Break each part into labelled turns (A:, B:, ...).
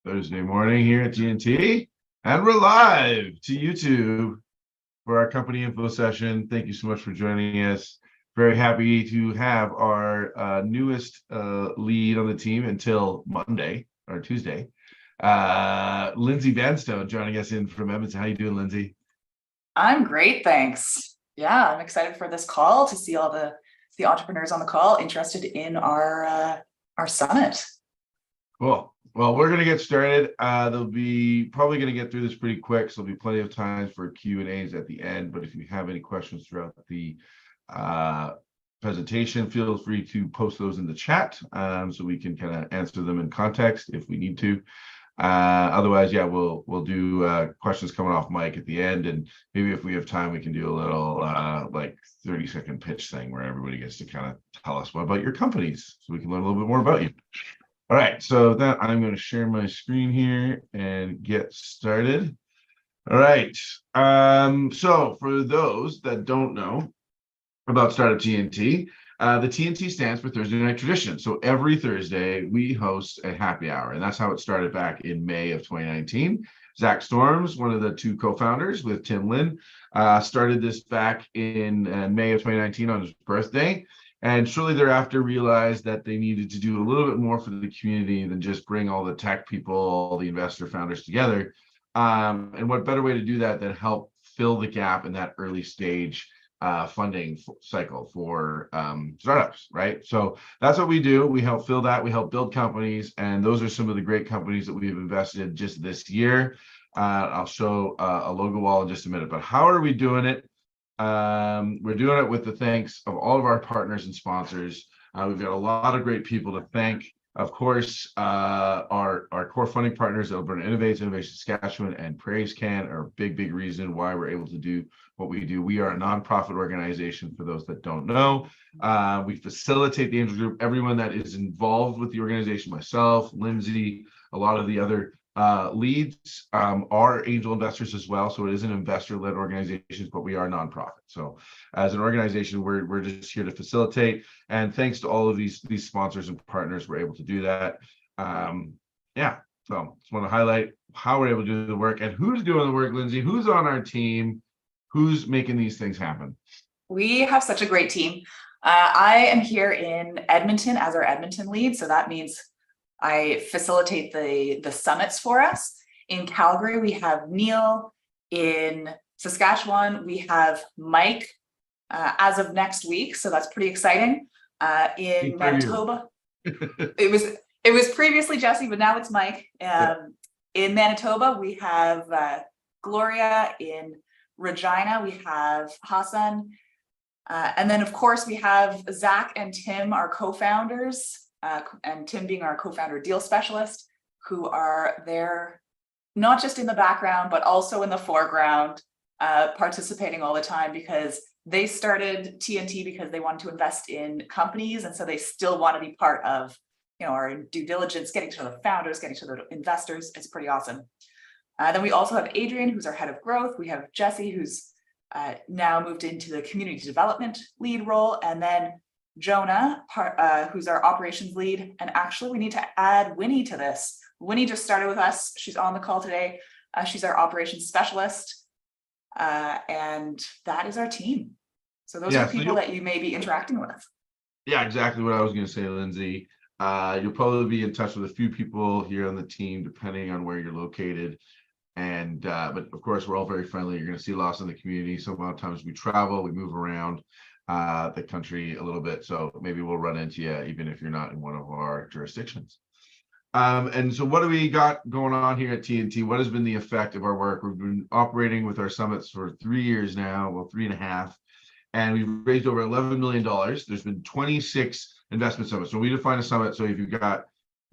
A: Thursday morning here at TNT, and we're live to YouTube for our company info session. Thank you so much for joining us. Very happy to have our newest lead on the team until Monday or Tuesday, Lindsay Vanstone, joining us in from Edmonton. How you doing, Lindsay?
B: I'm great, thanks. Yeah, I'm excited for this call to see all the entrepreneurs on the call interested in our summit.
A: Cool. Well, we're going to get started. They'll be probably going to get through this pretty quick, so there'll be plenty of time for Q&As at the end. But if you have any questions throughout the presentation, feel free to post those in the chat so we can kind of answer them in context if we need to. Otherwise, yeah, we'll do questions coming off mic at the end, and maybe if we have time, we can do a little like 30-second pitch thing where everybody gets to kind of tell us what about your companies, so we can learn a little bit more about you. All right, so then I'm going to share my screen here and get started. All right, so for those that don't know about Startup TNT, the TNT stands for Thursday Night Tradition. So every Thursday we host a happy hour, and that's how it started back in May of 2019. Zach Storms, one of the two co-founders with Tim Lin, started this back in May of 2019 on his birthday. And shortly thereafter realized that they needed to do a little bit more for the community than just bring all the tech people, all the investor founders together. And what better way to do that than help fill the gap in that early stage funding cycle for startups, right? So that's what we do. We help fill that. We help build companies. And those are some of the great companies that we've invested in just this year. I'll show a logo wall in just a minute. But how are we doing it? We're doing it with the thanks of all of our partners and sponsors. We've got a lot of great people to thank. Of course, our core funding partners, Alberta Innovates, Innovation Saskatchewan, and Praise Can are a big reason why we're able to do what we do. We are a nonprofit organization, for those that don't know. We facilitate the angel group. Everyone that is involved with the organization, myself, Lindsay, a lot of the other leads are angel investors as well. So it is an investor-led organization, but we are nonprofit. So as an organization, we're just here to facilitate. And thanks to all of these sponsors and partners, we're able to do that. Yeah, so just want to highlight how we're able to do the work and who's doing the work, Lindsay, who's on our team, who's making these things happen.
B: We have such a great team. I am here in Edmonton as our Edmonton lead. So that means I facilitate the summits for us. In Calgary, we have Neil. In Saskatchewan, we have Mike as of next week. So that's pretty exciting. In Manitoba, it was previously Jesse, but now it's Mike. In Manitoba, we have Gloria. In Regina, we have Hassan. And then, of course, we have Zach and Tim, our co-founders. And Tim being our co-founder deal specialist, who are there not just in the background, but also in the foreground, participating all the time, because they started TNT because they wanted to invest in companies. And so they still want to be part of, our due diligence, getting to the founders, getting to the investors. It's pretty awesome. Then we also have Adrian, who's our head of growth. We have Jesse, who's now moved into the community development lead role. And then Jonah, who's our operations lead. And actually, we need to add Winnie to this. Winnie just started with us. She's on the call today. She's our operations specialist. And that is our team. So those are people that you may be interacting with.
A: Yeah, exactly what I was going to say, Lindsay. You'll probably be in touch with a few people here on the team, depending on where you're located. And but of course, we're all very friendly. You're going to see lots in the community. So a lot of times we travel, we move around the country a little bit, so maybe we'll run into you even if you're not in one of our jurisdictions. And so what do we got going on here at TNT? What has been the effect of our work? We've been operating with our summits for 3 years now, well, 3.5, and we've raised over $11 million. There's been 26 investment summits. So we define a summit. So if you've got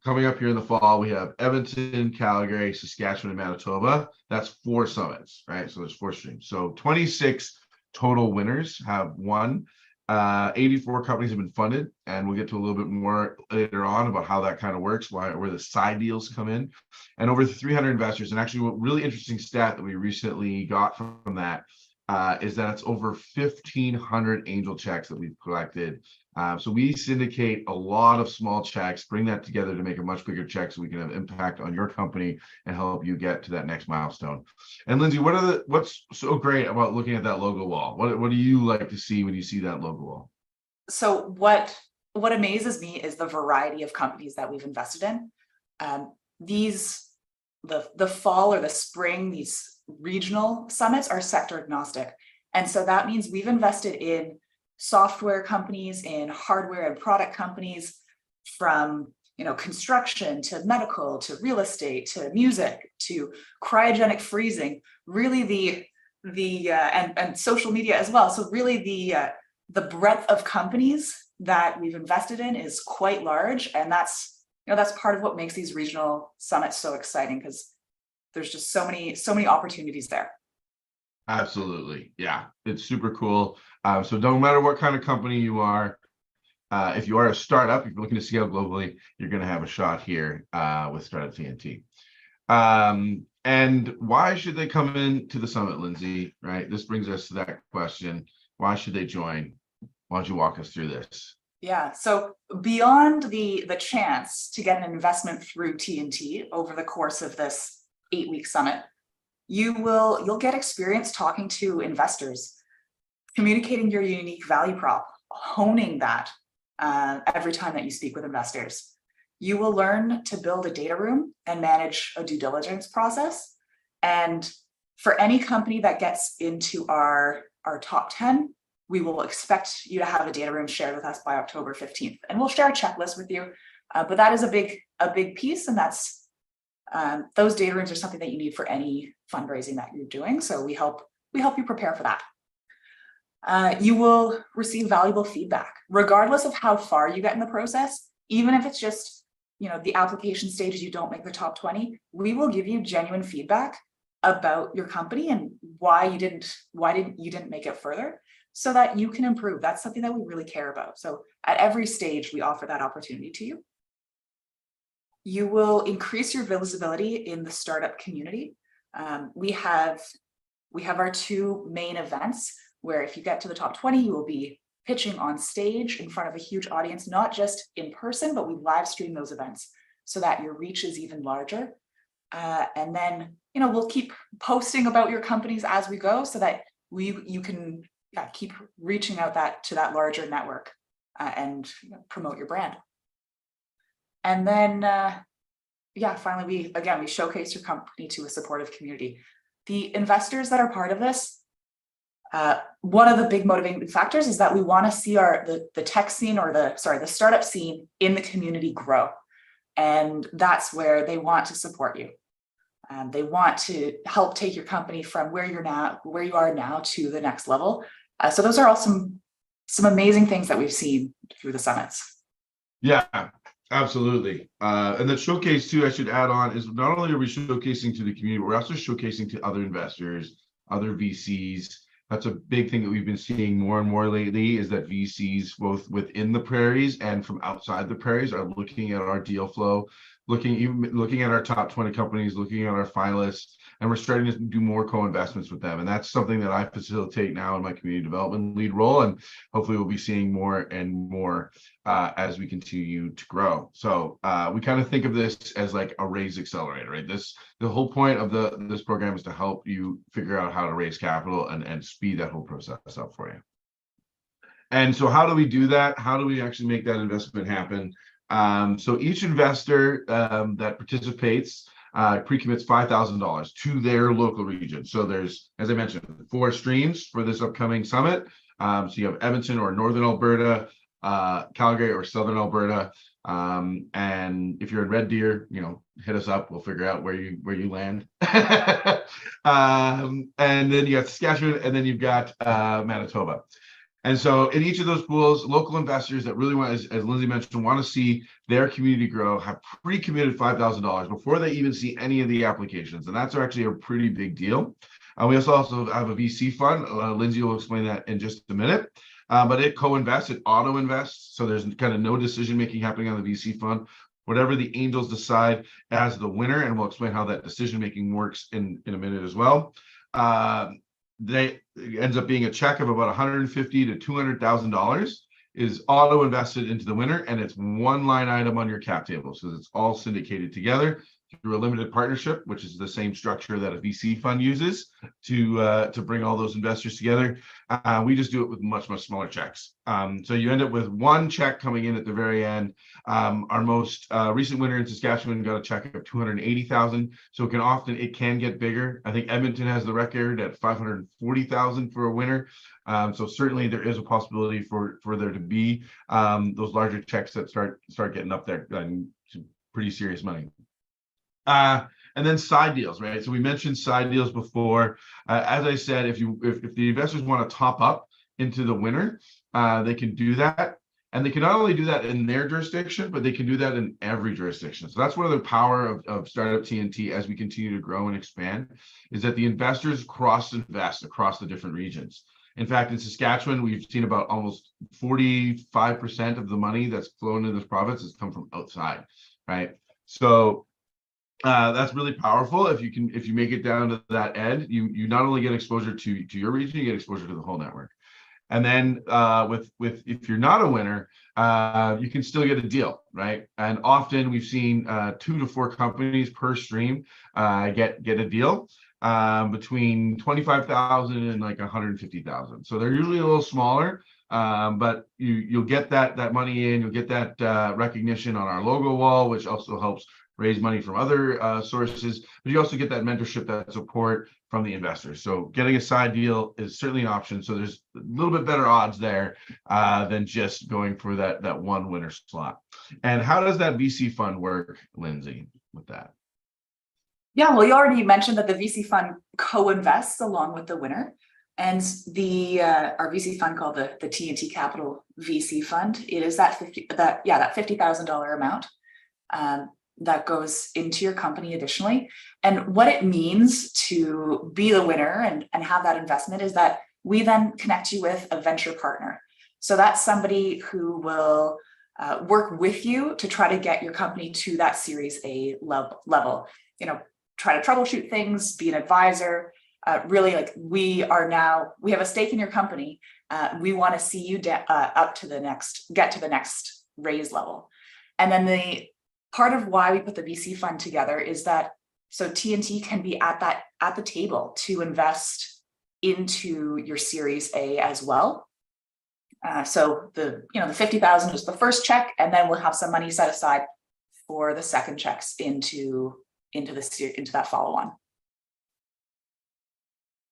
A: coming up here in the fall, we have Edmonton, Calgary, Saskatchewan, and Manitoba. That's 4 summits, right? So there's 4 streams. So 26 total winners have won. 84 companies have been funded, and we'll get to a little bit more later on about how that kind of works, where the side deals come in, and over 300 investors. And actually, a really interesting stat that we recently got from that is that it's over 1,500 angel checks that we've collected. So we syndicate a lot of small checks, bring that together to make a much bigger check so we can have impact on your company and help you get to that next milestone. And Lindsay, what's so great about looking at that logo wall? What do you like to see when you see that logo wall?
B: So what amazes me is the variety of companies that we've invested in. The fall or the spring, these regional summits are sector agnostic. And so that means we've invested in software companies, in hardware and product companies, from construction to medical to real estate to music to cryogenic freezing, really and social media as well. So really the breadth of companies that we've invested in is quite large, and that's part of what makes these regional summits so exciting, because there's just so many opportunities there.
A: Absolutely. Yeah, it's super cool. So no matter what kind of company you are, if you are a startup, if you're looking to scale globally, you're going to have a shot here with Startup TNT. And why should they come into the summit, Lindsay? Right. This brings us to that question. Why should they join? Why don't you walk us through this?
B: Yeah. So beyond the chance to get an investment through TNT over the course of this 8-week summit, you'll get experience talking to investors, communicating your unique value prop, honing that every time that you speak with investors. You will learn to build a data room and manage a due diligence process. And for any company that gets into our top 10, we will expect you to have a data room shared with us by October 15th. And we'll share a checklist with you. But that is a big piece, and that's those data rooms are something that you need for any fundraising that you're doing. So we help you prepare for that. You will receive valuable feedback, regardless of how far you get in the process. Even if it's just the application stages, you don't make the top 20, we will give you genuine feedback about your company and why you didn't make it further, so that you can improve. That's something that we really care about. So at every stage, we offer that opportunity to you. You will increase your visibility in the startup community. We have our 2 main events where if you get to the top 20, you will be pitching on stage in front of a huge audience, not just in person, but we live stream those events so that your reach is even larger. And then, we'll keep posting about your companies as we go, so that you can keep reaching out to that larger network and promote your brand. And then, finally, we showcase your company to a supportive community. The investors that are part of this, one of the big motivating factors is that we want to see the tech scene, or the startup scene in the community grow. And that's where they want to support you. They want to help take your company from where you are now to the next level. So those are all some amazing things that we've seen through the summits.
A: Yeah, absolutely. And the showcase too, I should add on, is not only are we showcasing to the community, but we're also showcasing to other investors, other VCs. That's a big thing that we've been seeing more and more lately, is that VCs, both within the prairies and from outside the prairies, are looking at our deal flow, looking at our top 20 companies, looking at our finalists, and we're starting to do more co-investments with them. And that's something that I facilitate now in my community development lead role, and hopefully we'll be seeing more and more as we continue to grow. So we kind of think of this as like a raise accelerator, right? The whole point of this program is to help you figure out how to raise capital and speed that whole process up for you. And so how do we do that? How do we actually make that investment happen? So each investor that participates pre-commits $5,000 to their local region. So there's, as I mentioned, 4 streams for this upcoming summit. So you have Edmonton or Northern Alberta, Calgary or Southern Alberta. And if you're in Red Deer, hit us up. We'll figure out where you land. And then you got Saskatchewan, and then you've got Manitoba. And so in each of those pools, local investors that really want, as Lindsay mentioned, want to see their community grow, have pre-committed $5,000 before they even see any of the applications. And that's actually a pretty big deal. We also have a VC fund. Lindsay will explain that in just a minute. But it co-invests, it auto-invests. So there's kind of no decision-making happening on the VC fund. Whatever the angels decide as the winner, and we'll explain how that decision-making works in a minute as well. it ends up being a check of about $150,000 to $200,000 is auto invested into the winner, and it's one line item on your cap table. So it's all syndicated together through a limited partnership, which is the same structure that a VC fund uses to bring all those investors together. We just do it with much smaller checks. So you end up with one check coming in at the very end. Our most recent winner in Saskatchewan got a check of $280,000. So it can get bigger. I think Edmonton has the record at $540,000 for a winner. So certainly there is a possibility for there to be those larger checks that start getting up there and pretty serious money. And then side deals, right? So we mentioned side deals before. As I said, if the investors want to top up into the winner, they can do that. And they can not only do that in their jurisdiction, but they can do that in every jurisdiction. So that's one of the power of Startup TNT as we continue to grow and expand, is that the investors cross-invest across the different regions. In fact, in Saskatchewan, we've seen about almost 45% of the money that's flown into this province has come from outside, right? So that's really powerful. If you make it down to that end, you not only get exposure to your region, you get exposure to the whole network. And then if you're not a winner, you can still get a deal, right? And often we've seen 2 to 4 companies per stream get a deal between 25,000 and like 150,000. So they're usually a little smaller, but you'll get that money in. You'll get that recognition on our logo wall, which also helps raise money from other sources, but you also get that mentorship, that support from the investors. So getting a side deal is certainly an option. So there's a little bit better odds there than just going for that one winner slot. And how does that VC fund work, Lindsay, with that?
B: Yeah, well, you already mentioned that the VC fund co-invests along with the winner. And our VC fund called the TNT Capital VC Fund, it is that $50,000 amount that goes into your company additionally. And what it means to be the winner and have that investment is that we then connect you with a venture partner. So that's somebody who will work with you to try to get your company to that Series A level. Try to troubleshoot things, be an advisor. Really, like we have a stake in your company. We want to see you get to the next raise level. And then the part of why we put the VC fund together is that so TNT can be at the table to invest into your Series A as well. So the 50,000 is the first check, and then we'll have some money set aside for the second checks into that follow-on.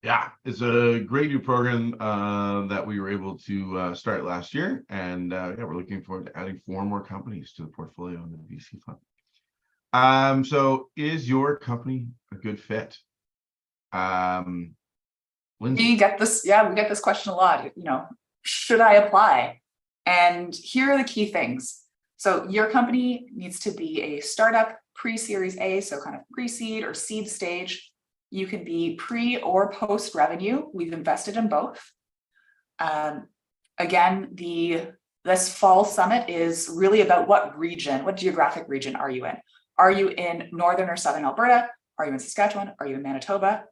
A: Yeah, it's a great new program that we were able to start last year, and we're looking forward to adding 4 more companies to the portfolio in the VC fund. So, is your company a good fit? Lindsay?
B: We get this question a lot. Should I apply? And here are the key things. So, your company needs to be a startup pre-Series A, so kind of pre-seed or seed stage. You can be pre or post revenue. We've invested in both. Again, this fall summit is really about what geographic region are you in? Are you in northern or southern Alberta? Are you in Saskatchewan? Are you in Manitoba?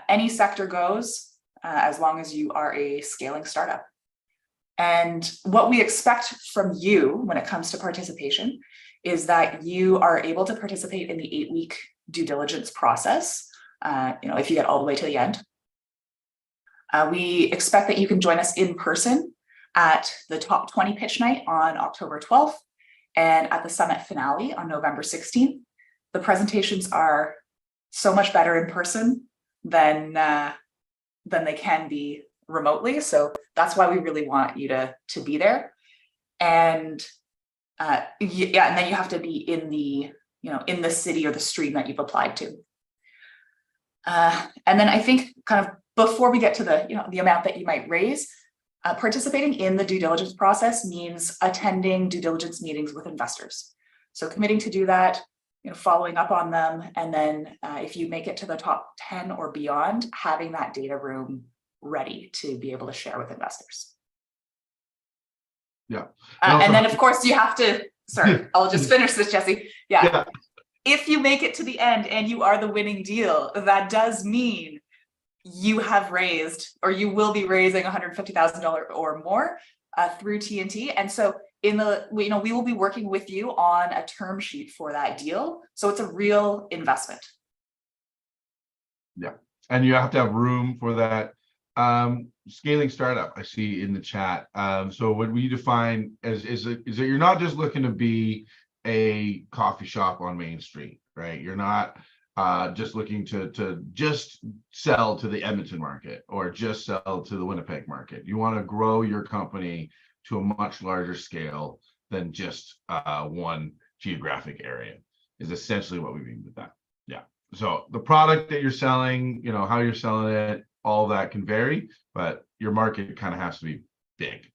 B: Any sector goes as long as you are a scaling startup. And what we expect from you when it comes to participation is that you are able to participate in the 8-week due diligence process. If you get all the way to the end. We expect that you can join us in person at the Top 20 Pitch Night on October 12th and at the Summit Finale on November 16th. The presentations are so much better in person than they can be remotely. So that's why we really want you to be there. And and then you have to be in the city or the stream that you've applied to. And then I think kind of before we get to the amount that you might raise, participating in the due diligence process means attending due diligence meetings with investors. So committing to do that, following up on them, and then if you make it to the top 10 or beyond, having that data room ready to be able to share with investors.
A: Yeah.
B: And then of course you have to, sorry, I'll just finish this, Jesse. Yeah. If you make it to the end and you are the winning deal, that does mean you have raised, or you will be raising $150,000 or more through TNT. And so we will be working with you on a term sheet for that deal. So it's a real investment.
A: Yeah. And you have to have room for that. Scaling startup, I see in the chat. So what we define is that you're not just looking to be a coffee shop on Main Street, right? You're not just looking to just sell to the Edmonton market or just sell to the Winnipeg market. You want to grow your company to a much larger scale than just one geographic area, is essentially what we mean with that. Yeah. So the product that you're selling, how you're selling it, all that can vary, but your market kind of has to be big.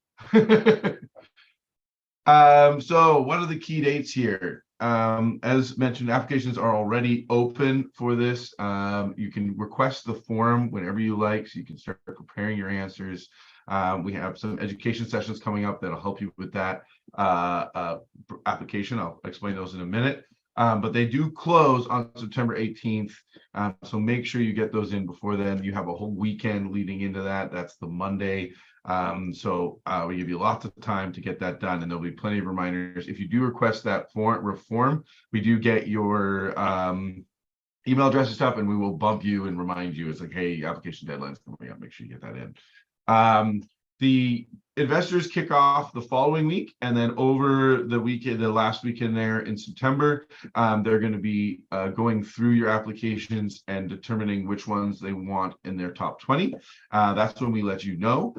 A: So what are the key dates here? As mentioned, applications are already open for this. You can request the form whenever you like, so you can start preparing your answers. We have some education sessions coming up that'll help you with that application. I'll explain those in a minute. But they do close on September 18th. So make sure you get those in before then. You have a whole weekend leading into that. That's the Monday. So we give you lots of time to get that done, and there'll be plenty of reminders. If you do request that form, we do get your email address and stuff, and we will bump you and remind you. It's like, hey, application deadline's coming up. Make sure you get that in. The investors kick off the following week, and then over the weekend, the last weekend there in September, they're going to be going through your applications and determining which ones they want in their top 20. That's when we let you know.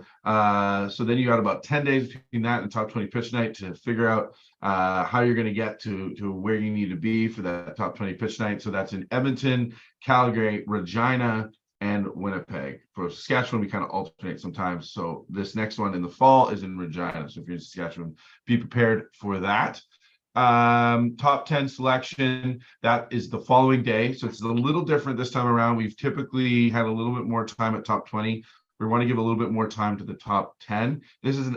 A: So then you got about 10 days between that and top 20 pitch night to figure out how you're going to get to where you need to be for that top 20 pitch night. So that's in Edmonton, Calgary, Regina, and Winnipeg. For Saskatchewan, we kind of alternate sometimes. So this next one in the fall is in Regina. So if you're in Saskatchewan, be prepared for that. Top 10 selection, that is the following day. So it's a little different this time around. We've typically had a little bit more time at top 20. We want to give a little bit more time to the top 10. This is,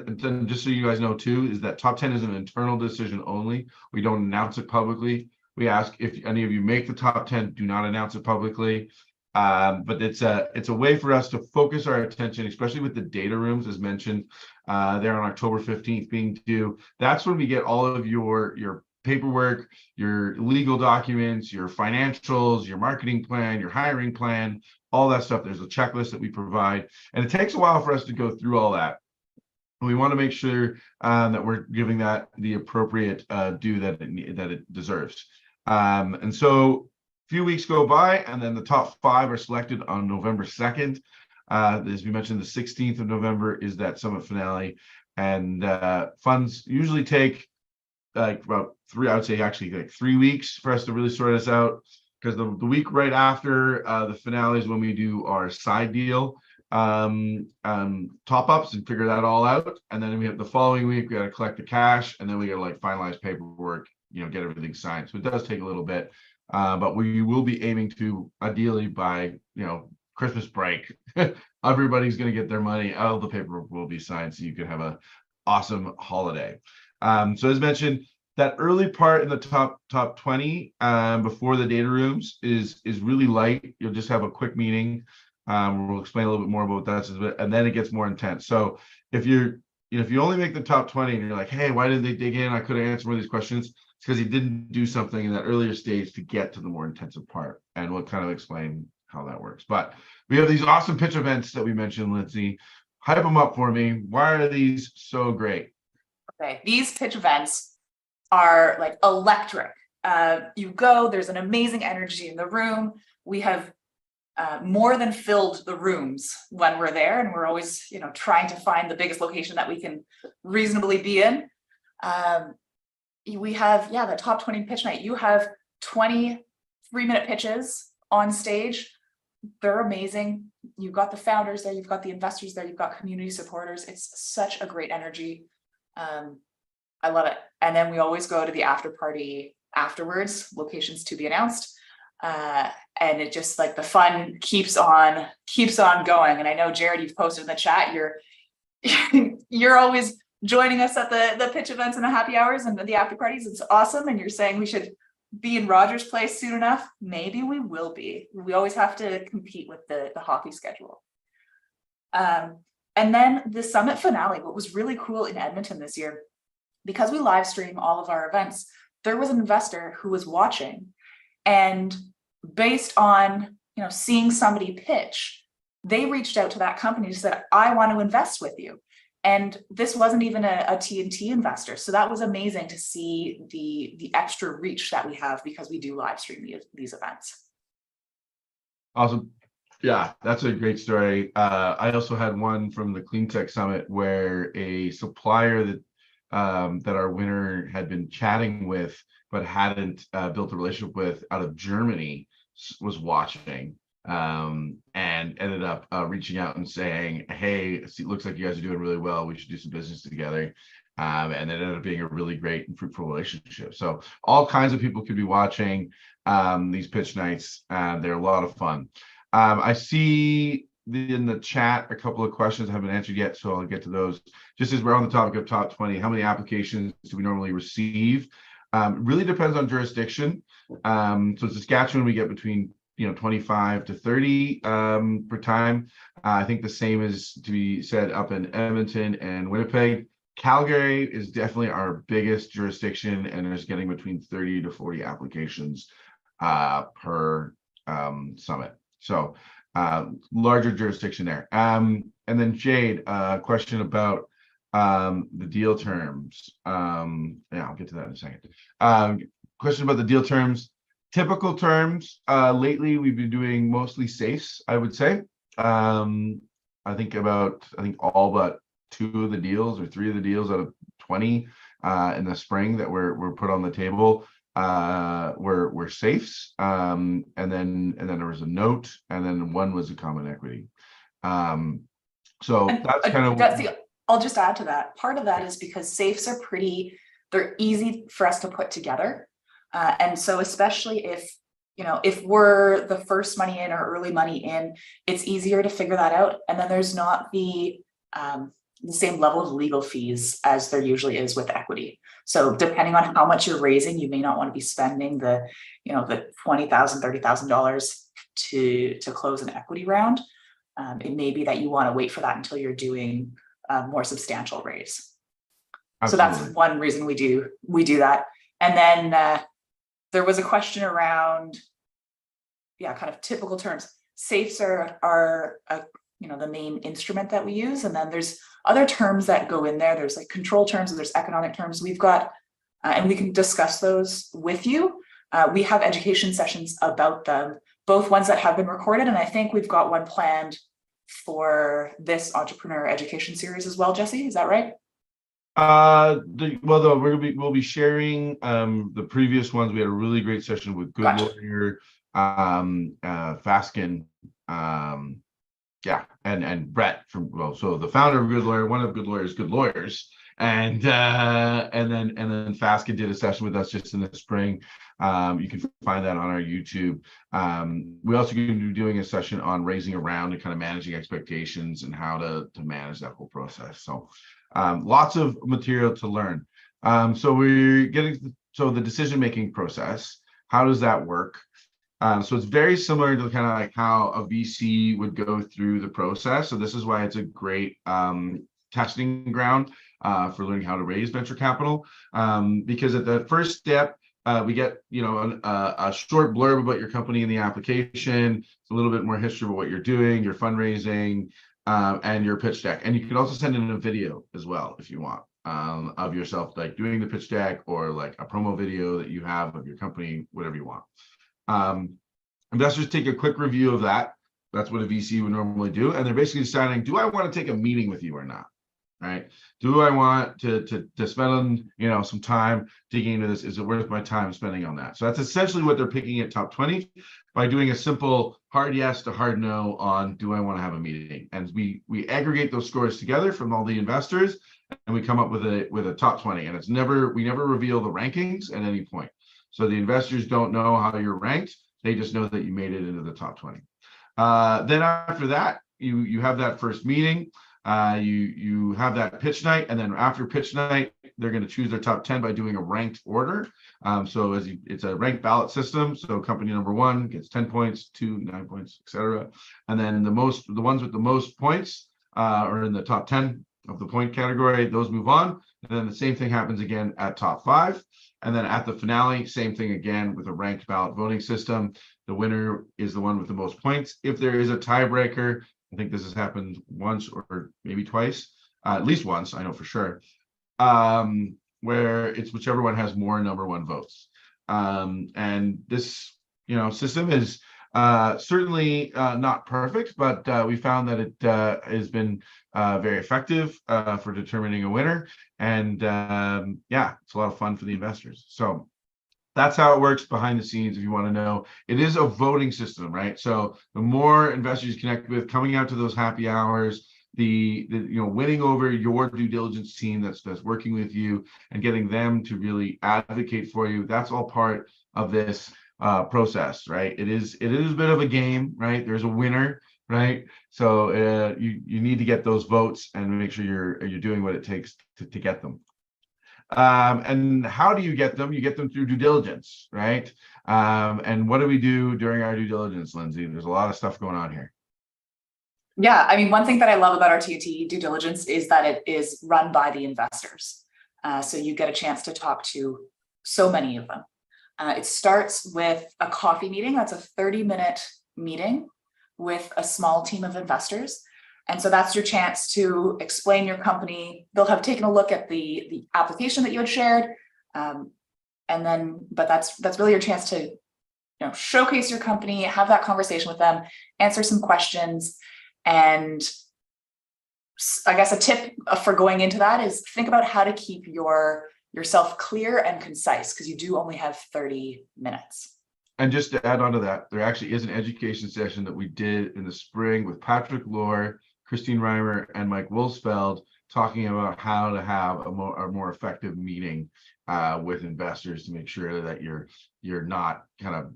A: just so you guys know too, is that top 10 is an internal decision only. We don't announce it publicly. We ask if any of you make the top 10, do not announce it publicly. But it's a way for us to focus our attention, especially with the data rooms, as mentioned, there on October 15th being due. That's when we get all of your paperwork, your legal documents, your financials, your marketing plan, your hiring plan, all that stuff. There's a checklist that we provide, and it takes a while for us to go through all that. We want to make sure that we're giving that the appropriate due that it deserves. And so few weeks go by, and then the top 5 are selected on November 2nd. As we mentioned, the 16th of November is that summit finale, and funds usually take like about 3 weeks for us to really sort this out, because the week right after the finale is when we do our side deal top-ups and figure that all out, and then we have the following week we got to collect the cash, and then we got to like finalize paperwork, get everything signed. So it does take a little bit. But we will be aiming to, ideally by Christmas break, everybody's going to get their money. All the paperwork will be signed, so you can have a awesome holiday. So as mentioned, that early part in the top 20 before the data rooms is really light. You'll just have a quick meeting. We'll explain a little bit more about that, and then it gets more intense. So if you only make the top 20 and you're like, hey, why didn't they dig in? I could have answered one of these questions. It's because he didn't do something in that earlier stage to get to the more intensive part, and we'll kind of explain how that works. But we have these awesome pitch events that we mentioned, Lindsay. Hype them up for me. Why are these so great?
B: Okay, these pitch events are like electric. You go, there's an amazing energy in the room. We have more than filled the rooms when we're there, and we're always, trying to find the biggest location that we can reasonably be in. We have, the top 20 pitch night. You have 20 3-minute pitches on stage. They're amazing. You've got the founders there, you've got the investors there, you've got community supporters. It's such a great energy. I love it. And then we always go to the after party afterwards, locations to be announced. And it just like the fun keeps on going. And I know, Jared, you've posted in the chat, you're always joining us at the pitch events and the happy hours and the after parties. It's awesome. And you're saying we should be in Rogers Place soon enough? Maybe we will be. We always have to compete with the hockey schedule. And then the summit finale, what was really cool in Edmonton this year, because we live stream all of our events, there was an investor who was watching, and based on, you know, seeing somebody pitch, they reached out to that company and said, I want to invest with you. And this wasn't even a TNT investor. So that was amazing to see the extra reach that we have because we do live stream these events.
A: Awesome. Yeah, that's a great story. I also had one from the Clean Tech Summit where a supplier that our winner had been chatting with but hadn't built a relationship with out of Germany was watching, and ended up reaching out and saying, hey, it looks like you guys are doing really well, we should do some business together. And it ended up being a really great and fruitful relationship. So all kinds of people could be watching these pitch nights. They're a lot of fun. I see in the chat a couple of questions haven't answered yet, so I'll get to those. Just as we're on the topic of top 20, how many applications do we normally receive? Really depends on jurisdiction. So Saskatchewan, we get between 25 to 30 per time. I think the same is to be said up in Edmonton and Winnipeg. Calgary is definitely our biggest jurisdiction, and there's getting between 30 to 40 applications per summit. So larger jurisdiction there. And then Jade, question about the deal terms. Yeah, I'll get to that in a second. Question about the deal terms. Typical terms, lately we've been doing mostly safes, I would say. I think all but 2 of the deals or 3 of the deals out of 20 in the spring that were put on the table were safes, and then there was a note, and then one was a common equity. So that's kind of
B: I'll just add to that. Part of that is because safes are they're easy for us to put together, and so especially if we're the first money in or early money in, it's easier to figure that out, and then there's not the same level of legal fees as there usually is with equity. So depending on how much you're raising, you may not want to be spending the $20,000, $30,000 to close an equity round. It may be that you want to wait for that until you're doing a more substantial raise. Absolutely. So that's one reason we do that. And then there was a question around, kind of typical terms. Safes are the main instrument that we use, and then there's other terms that go in there. There's like control terms, and there's economic terms. We've got, and we can discuss those with you. We have education sessions about them, both ones that have been recorded, and I think we've got one planned for this entrepreneur education series as well. Jesse, is that right?
A: We'll be sharing the previous ones. We had a really great session with Good Lawyer, Faskin, and Brett so the founder of Good Lawyer, one of Good Lawyer's Good Lawyers, and then Faskin did a session with us just in the spring. You can find that on our YouTube. We also going to be doing a session on raising a round and kind of managing expectations and how to manage that whole process. So lots of material to learn. So we're getting the decision-making process. How does that work? So it's very similar to kind of like how a VC would go through the process. So this is why it's a great testing ground for learning how to raise venture capital. Because at the first step, we get a short blurb about your company in the application. It's a little bit more history of what you're doing, your fundraising, and your pitch deck. And you can also send in a video as well if you want, of yourself like doing the pitch deck, or like a promo video that you have of your company, whatever you want. Investors take a quick review of that. That's what a VC would normally do, and they're basically deciding, do I want to take a meeting with you or not? Right? Do I want to spend some time digging into this? Is it worth my time spending on that? So that's essentially what they're picking at top 20 by doing a simple hard yes to hard no on, do I want to have a meeting? And we aggregate those scores together from all the investors, and we come up with a top 20. And we never reveal the rankings at any point. So the investors don't know how you're ranked. They just know that you made it into the top 20. Then after that, you have that first meeting. you have that pitch night, and then after pitch night, they're going to choose their top 10 by doing a ranked order. So it's a ranked ballot system. So company number 1 gets 10 points, 2, 9 points, etc. And then the ones with the most points are in the top 10 of the point category. Those move on. And then the same thing happens again at top 5. And then at the finale, same thing again with a ranked ballot voting system. The winner is the one with the most points. If there is a tiebreaker, I think this has happened once or maybe twice, at least once, I know for sure, where it's whichever one has more number 1 votes. And this, system is certainly not perfect, but we found that it has been very effective for determining a winner. And yeah, it's a lot of fun for the investors. So that's how it works behind the scenes. If you want to know, it is a voting system, right? So the more investors you connect with, coming out to those happy hours, the winning over your due diligence team that's working with you and getting them to really advocate for you, that's all part of this process, right? It is a bit of a game, right? There's a winner, right? So you need to get those votes and make sure you're doing what it takes to get them. And how do you get them? You get them through due diligence, right? And what do we do during our due diligence, Lindsay? There's a lot of stuff going on here.
B: Yeah, I mean, one thing that I love about our TNT due diligence is that it is run by the investors. So you get a chance to talk to so many of them. It starts with a coffee meeting. That's a 30-minute meeting with a small team of investors. And so that's your chance to explain your company. They'll have taken a look at the application that you had shared. But that's really your chance to showcase your company, have that conversation with them, answer some questions. And I guess a tip for going into that is think about how to keep yourself clear and concise, because you do only have 30 minutes.
A: And just to add on to that, there actually is an education session that we did in the spring with Patrick Lohr, Christine Reimer, and Mike Wolfsfeld, talking about how to have a more effective meeting with investors to make sure that you're not kind of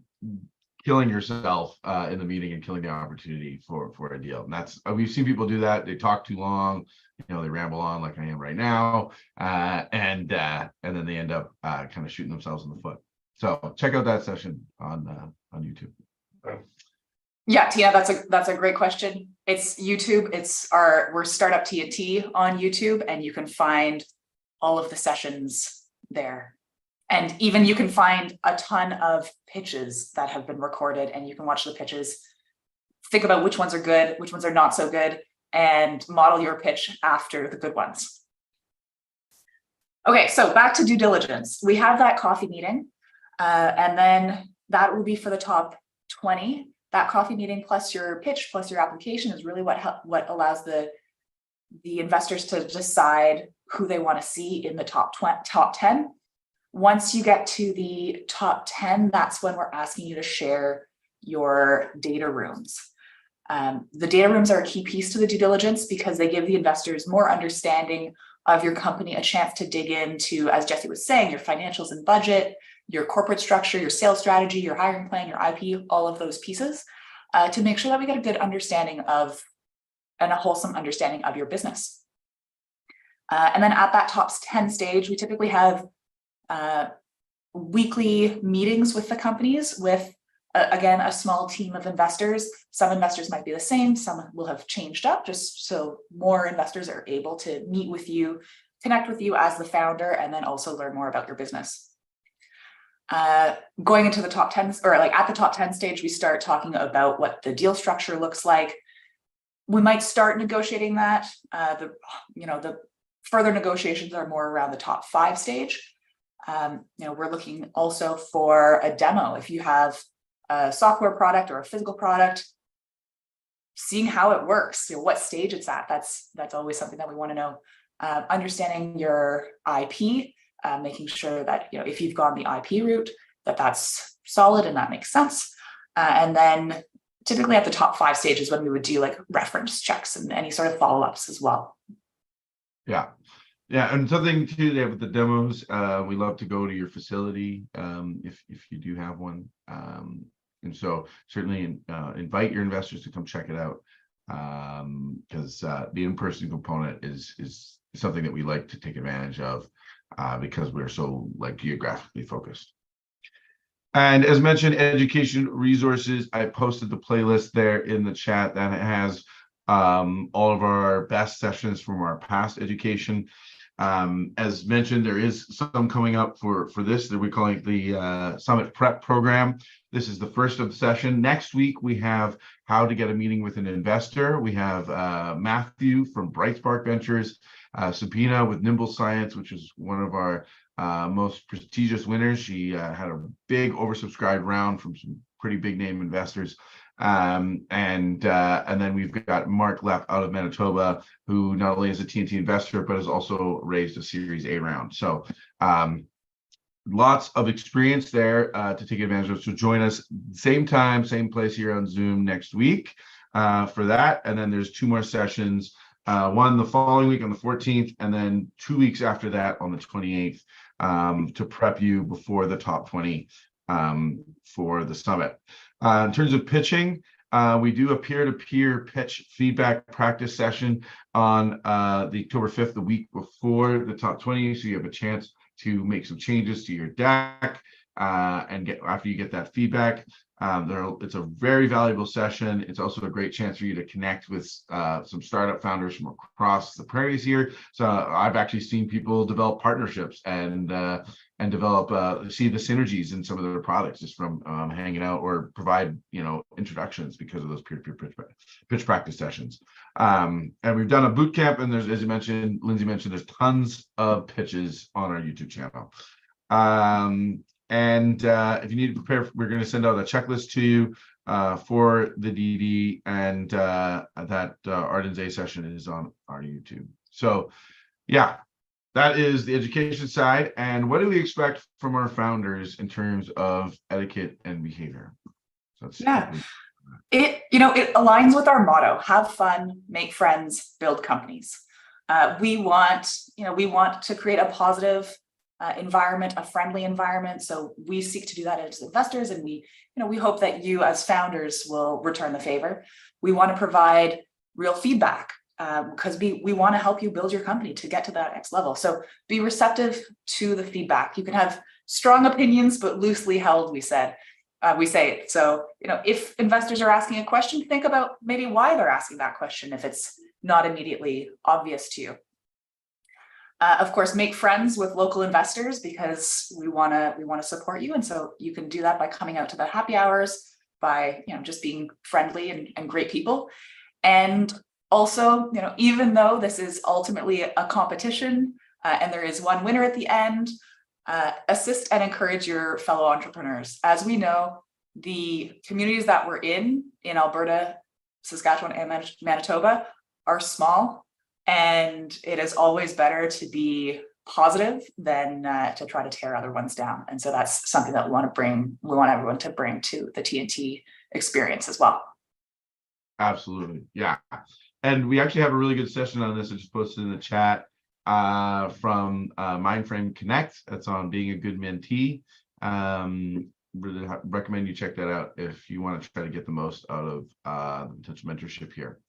A: killing yourself in the meeting and killing the opportunity for a deal. And that's we've seen people do that. They talk too long, they ramble on like I am right now, and then they end up kind of shooting themselves in the foot. So check out that session on YouTube.
B: Yeah, Tina, that's a great question. It's YouTube. We're Startup TNT on YouTube, and you can find all of the sessions there. And even you can find a ton of pitches that have been recorded, and you can watch the pitches, think about which ones are good, which ones are not so good, and model your pitch after the good ones. Okay, so back to due diligence. We have that coffee meeting, and then that will be for the top 20. That coffee meeting plus your pitch plus your application is really what allows the investors to decide who they want to see in the top 10. Once you get to the top 10, that's when we're asking you to share your data rooms. The data rooms are a key piece to the due diligence because they give the investors more understanding of your company, a chance to dig into, as Jesse was saying, your financials and budget, your corporate structure, your sales strategy, your hiring plan, your IP, all of those pieces, to make sure that we get a good understanding of and a wholesome understanding of your business. And then at that top 10 stage, we typically have weekly meetings with the companies with, again, a small team of investors. Some investors might be the same, some will have changed up, just so more investors are able to meet with you, connect with you as the founder, and then also learn more about your business. Going into the top 10, or like at the top 10 stage, we start talking about what the deal structure looks like. We might start negotiating that. The further negotiations are more around the top 5 stage. We're looking also for a demo. If you have a software product or a physical product, seeing how it works, what stage it's at, that's always something that we want to know. Understanding your IP, making sure that if you've gone the IP route, that's solid and that makes sense. And then typically at the top 5 stages when we would do like reference checks and any sort of follow-ups as well.
A: Yeah, and something too there with the demos, we love to go to your facility if you do have one. And so certainly invite your investors to come check it out. because the in-person component is something that we like to take advantage of because we're so like geographically focused. And as mentioned, education resources, I posted the playlist there in the chat that has all of our best sessions from our past education. As mentioned, there is some coming up for this that we're calling the Summit Prep Program. This is the first of the session. Next week, we have how to get a meeting with an investor. We have Matthew from Bright Spark Ventures, Sabina with Nimble Science, which is one of our most prestigious winners. She had a big oversubscribed round from some pretty big name investors. And then we've got Mark Leff out of Manitoba, who not only is a TNT investor, but has also raised a Series A round. So lots of experience there to take advantage of. So join us same time, same place here on Zoom next week for that. And then there's 2 more sessions, one the following week on the 14th, and then 2 weeks after that on the 28th to prep you before the top 20 for the summit. In terms of pitching, we do a peer-to-peer pitch feedback practice session on the October 5th, the week before the top 20. So you have a chance to make some changes to your deck and after you get that feedback. It's a very valuable session. It's also a great chance for you to connect with some startup founders from across the prairies here. So I've actually seen people develop partnerships and develop see the synergies in some of their products just from hanging out, or provide introductions because of those peer-to-peer pitch practice sessions. And we've done a boot camp, and there's, as you mentioned, Lindsay mentioned, there's tons of pitches on our YouTube channel. If you need to prepare, we're going to send out a checklist to you for the DD, and that Arden's A session is on our YouTube. So yeah, that is the education side. And what do we expect from our founders in terms of etiquette and behavior? So
B: it aligns with our motto: have fun, make friends, build companies. We want to create a positive environment, a friendly environment. So we seek to do that as investors, and we hope that you as founders will return the favor. We want to provide real feedback because we want to help you build your company to get to that next level. So be receptive to the feedback. You can have strong opinions, but loosely held, we say. So, if investors are asking a question, think about maybe why they're asking that question if it's not immediately obvious to you. Of course, make friends with local investors because we want to support you, and so you can do that by coming out to the happy hours, by just being friendly and great people. And also, even though this is ultimately a competition and there is one winner at the end, assist and encourage your fellow entrepreneurs. As we know, the communities that we're in Alberta, Saskatchewan, and Manitoba are small, and it is always better to be positive than to try to tear other ones down. And so that's something that we want everyone to bring to the TNT experience as well.
A: Absolutely. Yeah. And we actually have a really good session on this. I just posted in the chat from Mindframe Connect. That's on being a good mentee. Really recommend you check that out if you want to try to get the most out of the potential mentorship here.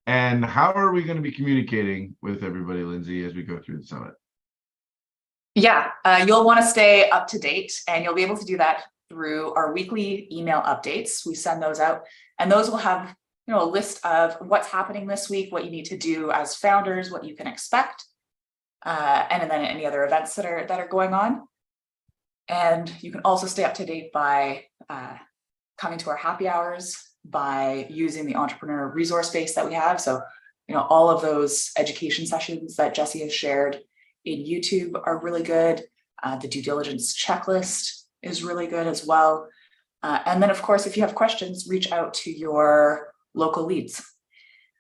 A: And how are we going to be communicating with everybody, Lindsay, as we go through the summit?
B: Yeah, you'll want to stay up to date, and you'll be able to do that through our weekly email updates. We send those out, and those will have a list of what's happening this week, what you need to do as founders, what you can expect, and then any other events that are going on. And you can also stay up to date by coming to our happy hours, by using the entrepreneur resource base that we have. So, all of those education sessions that Jesse has shared in YouTube are really good. The due diligence checklist is really good as well. And then, of course, if you have questions, reach out to your local leads.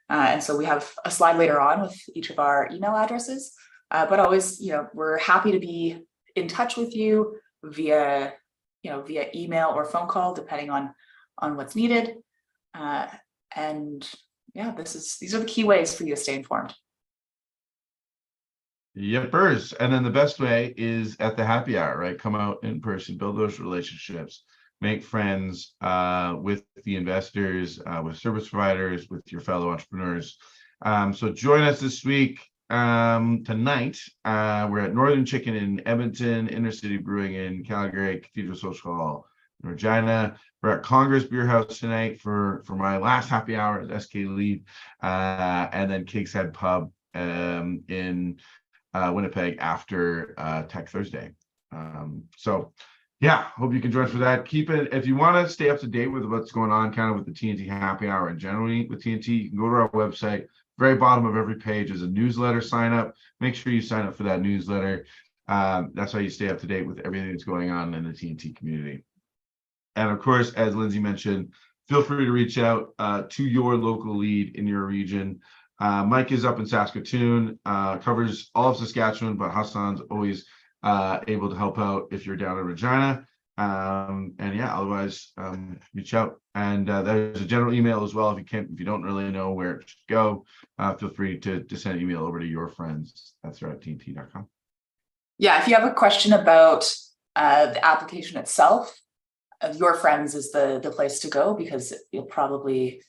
B: And so we have a slide later on with each of our email addresses, but always, we're happy to be in touch with you via email or phone call, depending on what's needed. And yeah, these are the key ways for you to stay informed.
A: Yepers. And then the best way is at the happy hour, right? Come out in person, build those relationships, make friends with the investors, with service providers, with your fellow entrepreneurs. So join us this week. Tonight, we're at Northern Chicken in Edmonton, Inner City Brewing in Calgary, Cathedral Social Hall in Regina. We're at Congress Beer House tonight for my last happy hour as SK lead, and then Cakes Head Pub in Winnipeg after Tech Thursday. So yeah, hope you can join us for that. Keep it, if you want to stay up to date with what's going on kind of with the TNT happy hour and generally with TNT, you can go to our website. Very bottom of every page is a newsletter sign up. Make sure you sign up for that newsletter. That's how you stay up to date with everything that's going on in the TNT community. And of course, as Lindsay mentioned, feel free to reach out to your local lead in your region. Mike is up in Saskatoon, covers all of Saskatchewan, but Hassan's always able to help out if you're down in Regina. And yeah, otherwise reach out. And there's a general email as well. If you don't really know where it should go, feel free to send an email over to your friends. That's right, TNT.com.
B: Yeah, if you have a question about the application itself, your friends is the place to go, because you'll probably,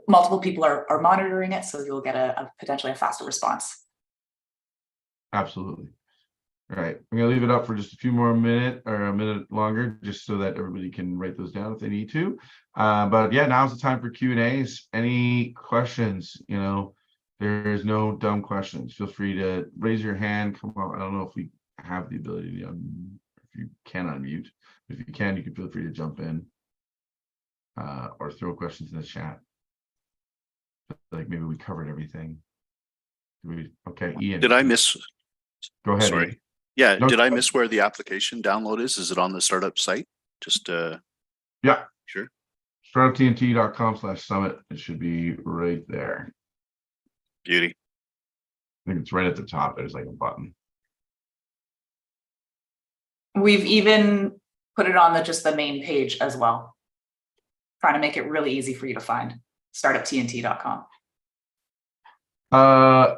B: multiple people are monitoring it, so you'll get a potentially a faster response.
A: Absolutely. All right, I'm gonna leave it up for just a few more minutes or a minute longer, just so that everybody can write those down if they need to. But yeah, now's the time for Q&As. Any questions? You know, there's no dumb questions. Feel free to raise your hand. Come on, I don't know if we have the ability to if you can unmute. If you can, you can feel free to jump in or throw questions in the chat. Like maybe we covered everything. Okay, Ian.
C: Did I miss?
A: Go ahead.
C: Sorry.
A: Ian.
C: Yeah,
A: No,
C: did I miss where the application download is? Is it on the startup site? Just
A: yeah.
C: Sure.
A: startuptnt.com/summit. It should be right there.
C: Beauty.
A: I think it's right at the top. There's like a button.
B: We've even put it on just the main page as well, trying to make it really easy for you to find. startuptnt.com.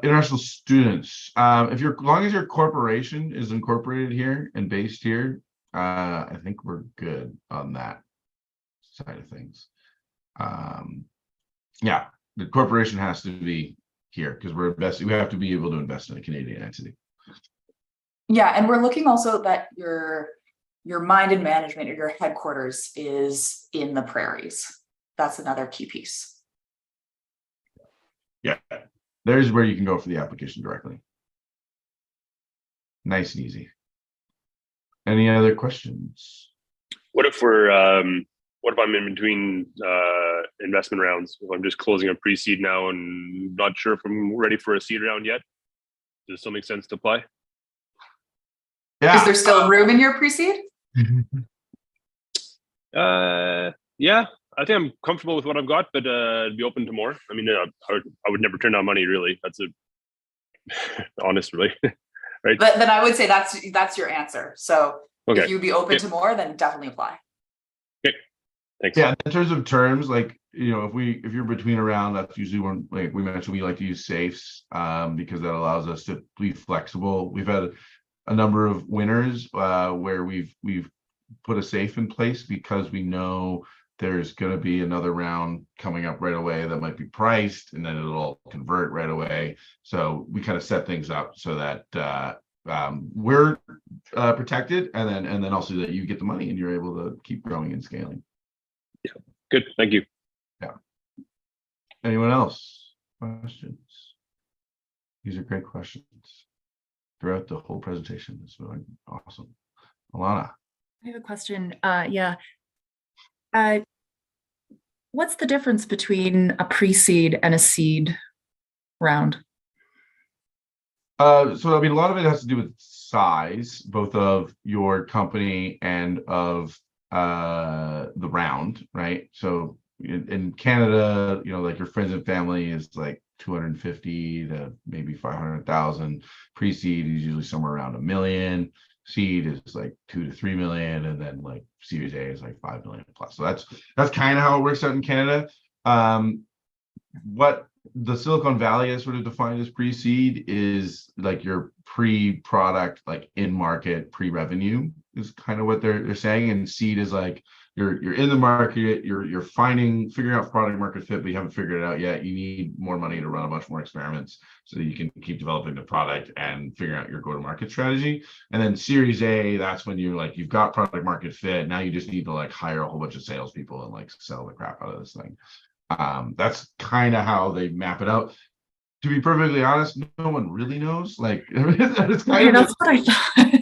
A: International students. As long as your corporation is incorporated here and based here, I think we're good on that side of things. Yeah, the corporation has to be here because we're investing. We have to be able to invest in a Canadian entity.
B: Yeah, and we're looking also that your mind and management or your headquarters is in the prairies. That's another key piece.
A: Yeah, there's where you can go for the application directly. Nice and easy. Any other questions?
D: What if I'm in between investment rounds? If I'm just closing a pre-seed now and not sure if I'm ready for a seed round yet, does it still make sense to apply?
A: Yeah.
B: Is there still room in your pre-seed?
D: Yeah, I think I'm comfortable with what I've got, but I'd be open to more. I mean, I would never turn down money, really. That's honest, really. Right?
B: But then I would say that's your answer. So
D: okay.
B: If you'd be open to more, then definitely apply.
D: Okay, thanks.
A: Yeah, in terms of terms, like, you know, if you're between a round, that's usually when, like we mentioned, we like to use safes because that allows us to be flexible. We've had a number of winners where we've put a safe in place because we know there's going to be another round coming up right away that might be priced, and then it'll convert right away. So we kind of set things up so that we're protected, and then also that you get the money and you're able to keep growing and scaling.
D: Yeah, good. Thank you.
A: Yeah. Anyone else? Questions? These are great questions throughout the whole presentation. It's really awesome. Alana.
E: I have a question. What's the difference between a pre-seed and a seed round?
A: So I mean, a lot of it has to do with size, both of your company and of the round, right? So in Canada, you know, like your friends and family is like 250 to maybe 500,000. Pre-seed is usually somewhere around $1 million. Seed is like 2 to 3 million, and then like Series A is like 5 million plus. So that's kind of how it works out in Canada. What the Silicon Valley has sort of defined as pre-seed is like your pre-product, like in market, pre-revenue is kind of what they're saying, and seed is like you're in the market, you're figuring out product market fit, but you haven't figured it out yet. You need more money to run a bunch more experiments so that you can keep developing the product and figuring out your go-to-market strategy. And then Series A, that's when you're like, you've got product market fit. Now you just need to like hire a whole bunch of salespeople and like sell the crap out of this thing. That's kind of how they map it out. To be perfectly honest, no one really knows. Like, it's kind of
E: that's what I thought.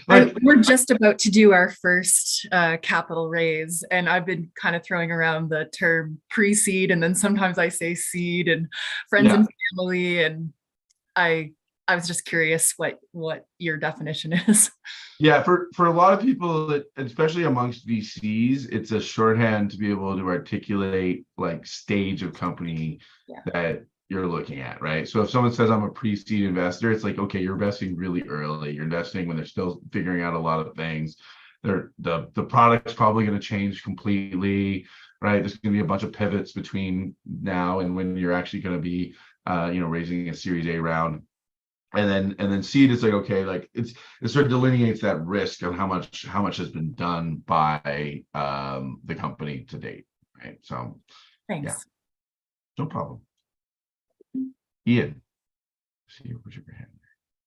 A: like,
E: We're just about to do our first capital raise, and I've been kind of throwing around the term pre-seed, and then sometimes I say seed and friends and family, and I was just curious what your definition is.
A: Yeah, for a lot of people, especially amongst VCs, it's a shorthand to be able to articulate like stage of company that you're looking at, right? So if someone says I'm a pre-seed investor, it's like, okay, you're investing really early. You're investing when they're still figuring out a lot of things. The product's probably going to change completely, right? There's going to be a bunch of pivots between now and when you're actually going to be, raising a Series A round. And then seed is like, okay, like it sort of delineates that risk of how much has been done by the company to date, right? So
E: Thanks.
A: No problem. Ian, see you put your hand.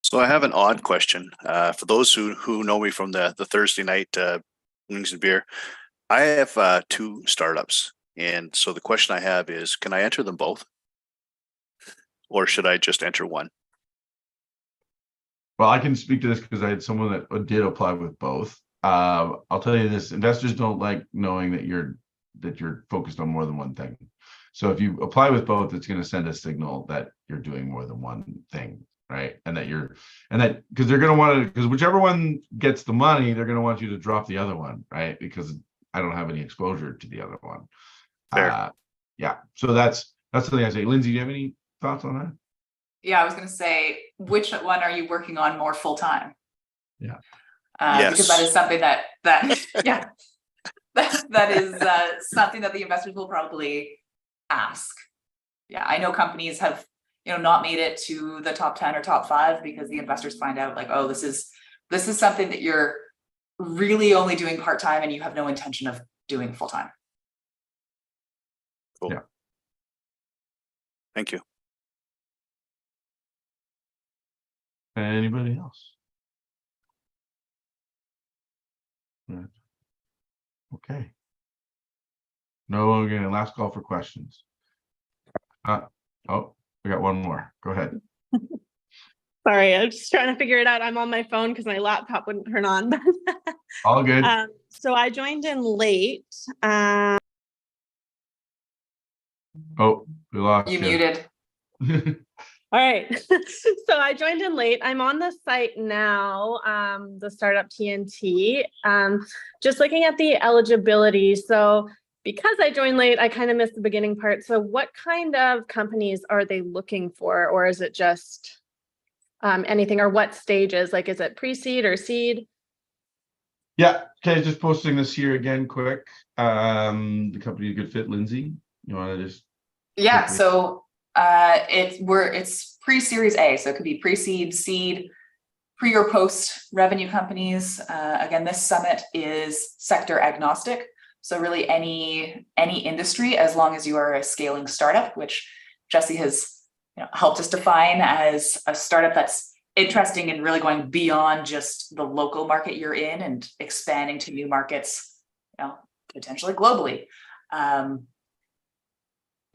C: So I have an odd question. For those who know me from the Thursday night wings and beer, I have 2 startups, and so the question I have is, can I enter them both, or should I just enter one?
A: Well, I can speak to this because I had someone that did apply with both. I'll tell you this: investors don't like knowing that you're focused on more than one thing. So if you apply with both, it's going to send a signal that you're doing more than one thing, right? And that because they're going to want to, because whichever one gets the money, they're going to want you to drop the other one, right? Because I don't have any exposure to the other one.
C: Fair.
A: Yeah. So that's something I say. Lindsay, do you have any thoughts on that?
B: Yeah, I was going to say, which one are you working on more full time?
A: Yeah.
B: Because that is something that yeah, that is something that the investors will probably ask. Yeah, I know companies have not made it to the top 10 or top 5 because the investors find out like, oh, this is something that you're really only doing part time and you have no intention of doing full time.
C: Cool.
A: Yeah.
C: Thank you.
A: Anybody else? Yeah. Okay. No, again, last call for questions. Oh, we got one more. Go ahead.
F: Sorry, I was just trying to figure it out. I'm on my phone because my laptop wouldn't turn on.
A: All good.
F: So I joined in late.
A: Oh, we lost
B: You
A: you.
B: muted.
F: All right. So I joined in late. I'm on the site now, the startup TNT. Just looking at the eligibility. So because I joined late, I kind of missed the beginning part. So what kind of companies are they looking for? Or is it just anything, or what stages? Like, is it pre-seed or seed?
A: Yeah. Okay. Just posting this here again, quick. The company a good fit, Lindsay. You want to just?
B: Yeah. So it's pre-series A, so it could be pre-seed, seed, pre or post revenue companies. Again, this summit is sector agnostic, so really any industry, as long as you are a scaling startup, which Jesse has helped us define as a startup that's interesting and really going beyond just the local market you're in and expanding to new markets, potentially globally.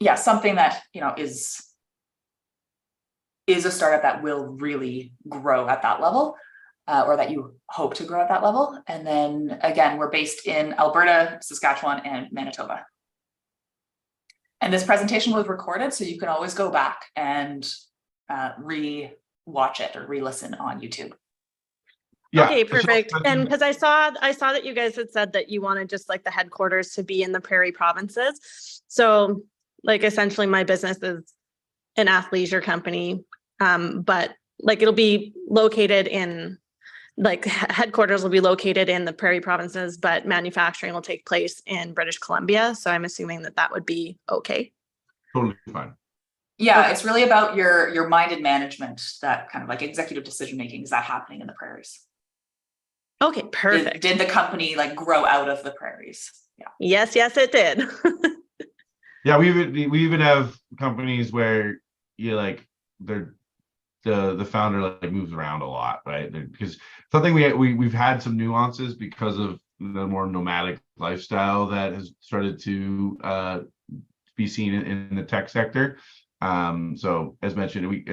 B: Yeah, something that is a startup that will really grow at that level, or that you hope to grow at that level. And then again, we're based in Alberta, Saskatchewan, and Manitoba. And this presentation was recorded, so you can always go back and re-watch it or re-listen on YouTube.
A: Yeah.
F: Okay, perfect. And because I saw that you guys had said that you wanted just like the headquarters to be in the prairie provinces. So like essentially my business is an athleisure company, but like it'll be located in, like headquarters will be located in the prairie provinces, but manufacturing will take place in British Columbia. So I'm assuming that would be okay.
A: Totally fine.
B: Yeah,
F: Okay.
B: it's really about your minded management, that kind of like executive decision making. Is that happening in the prairies?
F: Okay, perfect.
B: Did the company like grow out of the prairies? Yeah.
F: Yes, it did.
A: Yeah, we even have companies where you like the founder like moves around a lot, right? Because something we've had some nuances because of the more nomadic lifestyle that has started to be seen in the tech sector. So as mentioned,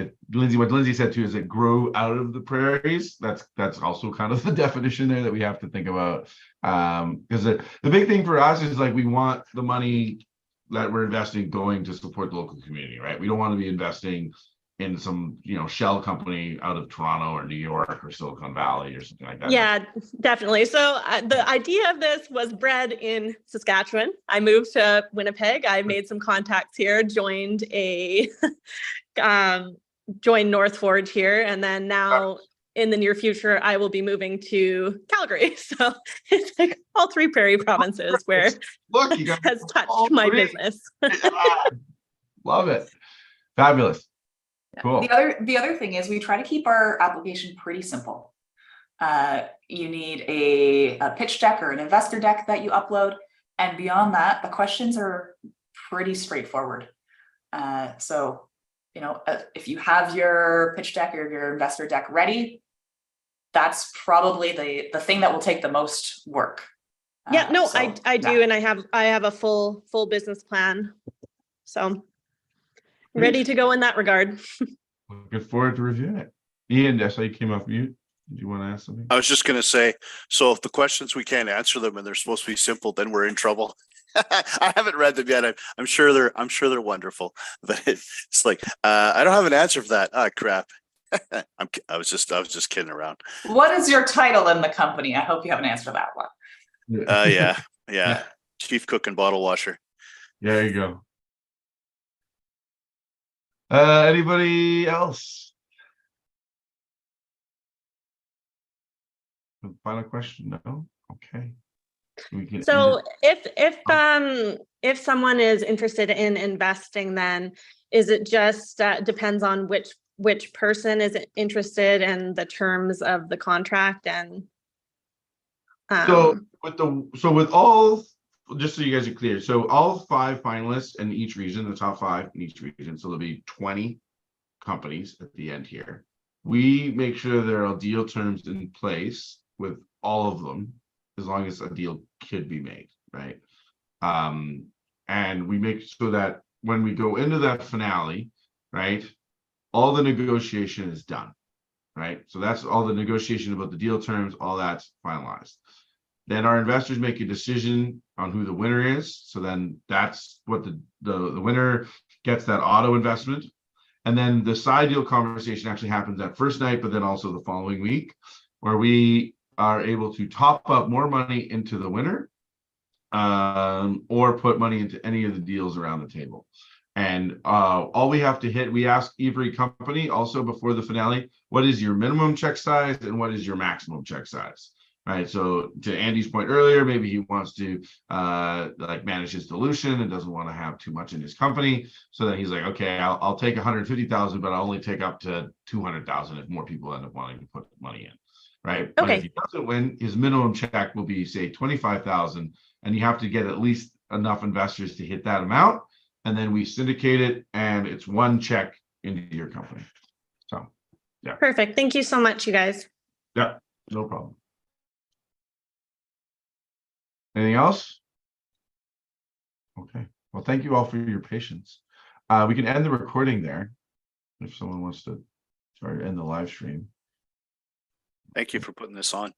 A: what Lindsay said too is it grow out of the prairies. That's also kind of the definition there that we have to think about. Because the big thing for us is like we want the money that we're investing going to support the local community, right? We don't want to be investing in some, shell company out of Toronto or New York or Silicon Valley or something like that.
F: Yeah, definitely. So the idea of this was bred in Saskatchewan. I moved to Winnipeg. I made some contacts here, joined North Forge here, and then now in the near future, I will be moving to Calgary. So it's like all three prairie provinces where
A: Look, you got
F: has touched my business.
A: Love it. Fabulous. Cool.
B: The other thing is we try to keep our application pretty simple. You need a pitch deck or an investor deck that you upload. And beyond that, the questions are pretty straightforward. So, if you have your pitch deck or your investor deck ready, that's probably the thing that will take the most work.
F: I do. And I have a full business plan. So ready to go in that regard.
A: Looking forward to reviewing it. Ian, I saw you came off mute. Did you want to ask something?
C: I was just going to say, so if the questions we can't answer them and they're supposed to be simple, then we're in trouble. I haven't read them yet. I'm sure they're wonderful, but it's like I don't have an answer for that. Ah, crap. I was just kidding around.
B: What is your title in the company? I hope you have an answer to that one.
C: Yeah. Chief cook and bottle washer.
A: There you go. Anybody else? Final question? No. Okay.
F: So if someone is interested in investing, then is it just depends on which person is interested in the terms of the contract and
A: with all, just so you guys are clear, so all 5 finalists in each region, the top 5 in each region, so there'll be 20 companies at the end here. We make sure there are deal terms in place with all of them, as long as a deal could be made, right? And we make so that when we go into that finale, right, all the negotiation is done, right? So that's all the negotiation about the deal terms, all that's finalized. Then our investors make a decision on who the winner is. So then that's what the winner gets, that auto investment. And then the side deal conversation actually happens that first night, but then also the following week, where we are able to top up more money into the winner or put money into any of the deals around the table. And all we have to hit, we ask every company also before the finale, what is your minimum check size and what is your maximum check size? Right. So to Andy's point earlier, maybe he wants to manage his dilution and doesn't want to have too much in his company. So then he's like, okay, I'll take 150,000, but I'll only take up to 200,000 if more people end up wanting to put money in. Right.
F: Okay.
A: But if he doesn't win, his minimum check will be, say, 25,000, and you have to get at least enough investors to hit that amount. And then we syndicate it, and it's one check into your company. So, yeah.
F: Perfect. Thank you so much, you guys.
A: Yeah, no problem. Anything else? Okay. Well, thank you all for your patience. We can end the recording there if someone wants to end the live stream.
C: Thank you for putting this on.